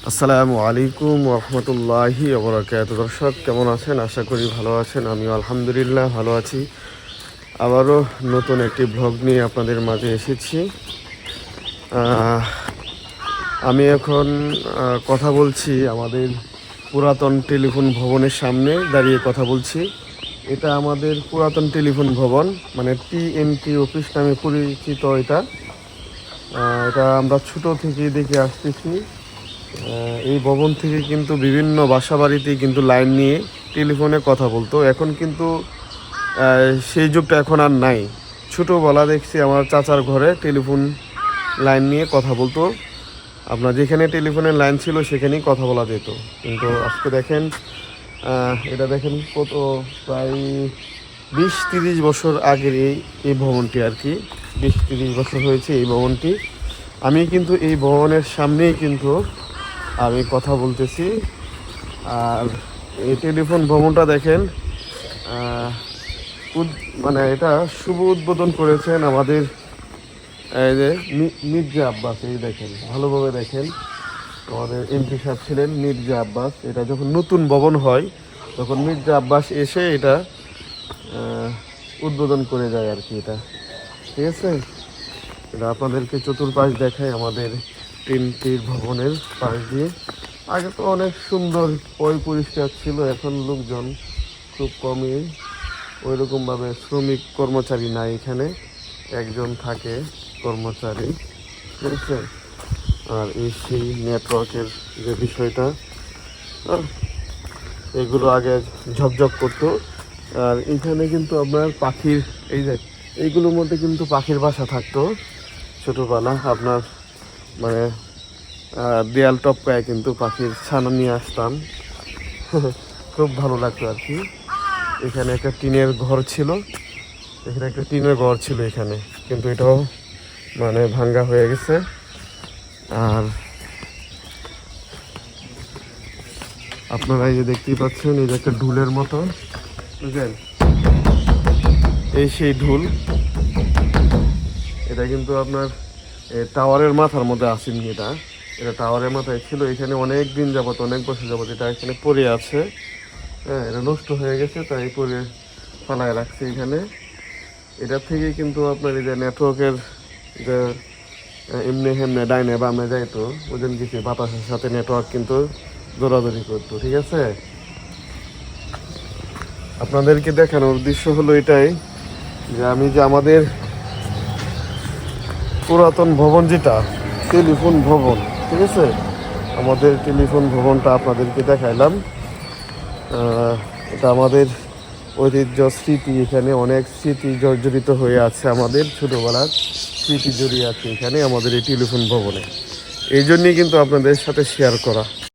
আসসালামু আলাইকুম রহমতুল্লাহি ওবরাকাতুহু। দর্শক কেমন আছেন? আশা করি ভালো আছেন। আমিও আলহামদুলিল্লাহ ভালো আছি। আবারও নতুন একটি ব্লগ নিয়ে আপনাদের মাঝে এসেছি। আমি এখন কথা বলছি আমাদের পুরাতন টেলিফোন ভবনের সামনে দাঁড়িয়ে কথা বলছি। এটা আমাদের পুরাতন টেলিফোন ভবন, মানে টিএনটি অফিস নামে পরিচিত। এটা আমরা ছোট থেকে দেখে আসতেছি। এই ভবন থেকে কিন্তু বিভিন্ন বাসা বাড়িতে কিন্তু লাইন নিয়ে টেলিফোনে কথা বলতো। এখন কিন্তু সেই যুগটা এখন আর নাই। ছোটোবেলা দেখছি আমার চাচার ঘরে টেলিফোন লাইন নিয়ে কথা বলতো। আপনার যেখানে টেলিফোনের লাইন ছিল সেখানেই কথা বলা যেত। কিন্তু আজকে দেখেন, এটা দেখেন কত, প্রায় 20-30 বছর আগের এই ভবনটি আর কি। 20-30 বছর হয়েছে এই ভবনটি। আমি কিন্তু এই ভবনের সামনেই কিন্তু আমি কথা বলতেছি। আর এই টেলিফোন ভবনটা দেখেন, মানে এটা শুভ উদ্বোধন করেছেন আমাদের এই যে মির্জা আব্বাস। এই দেখেন, ভালোভাবে দেখেন, আমাদের এমপি সাহেব ছিলেন মির্জা আব্বাস। এটা যখন নতুন ভবন হয় তখন মির্জা আব্বাস এসে এটা উদ্বোধন করে যায় আর কি। এটা ঠিক আছে। এটা আপনাদেরকে চতুর্পাশ দেখায় আমাদের তিনটির ভবনের পাশ দিয়ে। আগে তো অনেক সুন্দর পরিষ্কার ছিল, এখন লোকজন খুব কমই। ওইরকমভাবে শ্রমিক কর্মচারী নাই এখানে, একজন থাকে কর্মচারী, ঠিক আছে। আর এই সেই নেটওয়ার্কের যে বিষয়টা, এগুলো আগে ঝকঝক করতো। আর এখানে কিন্তু আপনার পাখির এইগুলোর মধ্যে কিন্তু পাখির বাসা থাকতো ছোটোবেলা। আপনার মানে দেয়াল টপকায় কিন্তু পাখির ছানা নিয়ে আসতাম। খুব ভালো লাগতো আর কি। এখানে একটা টিনের ঘর ছিল, এখানে কিন্তু এটাও মানে ভাঙ্গা হয়ে গেছে। আর আপনারা এই যে দেখতেই পাচ্ছেন, এই যে একটা ঢুলের মতো, বুঝলেন, এই সেই ঢুল। এটা কিন্তু আপনার টাওয়ারের মাথার মধ্যে আসেনি। এটা টাওয়ারের মাথায় ছিল। এখানে অনেক দিন যাবত, অনেক বছর যাবত এটা এখানে পড়ে আছে। হ্যাঁ, এটা নষ্ট হয়ে গেছে, তাই পরে ফালায় রাখছে এখানে। এটার থেকে কিন্তু আপনার এই যে নেটওয়ার্কের যে এমনি হেমনে ডাইনে বামে যাইতো, ওজন কিছু বাতাসের সাথে নেটওয়ার্ক কিন্তু দৌড়াদৌড়ি করতো, ঠিক আছে। আপনাদেরকে দেখানোর উদ্দেশ্য হলো এটাই যে আমি যে আমাদের পুরাতন ভবন, যেটা টেলিফোন ভবন, ঠিক আছে, আমাদের টেলিফোন ভবনটা আপনাদেরকে দেখাইলাম। এটা আমাদের ঐতিহ্য, স্মৃতি। এখানে অনেক স্মৃতি জর্জরিত হয়ে আছে, আমাদের ছোটোবেলার স্মৃতি জড়িয়ে আছে এখানে আমাদের এই টেলিফোন ভবনে। এই জন্যই কিন্তু আপনাদের সাথে শেয়ার করা।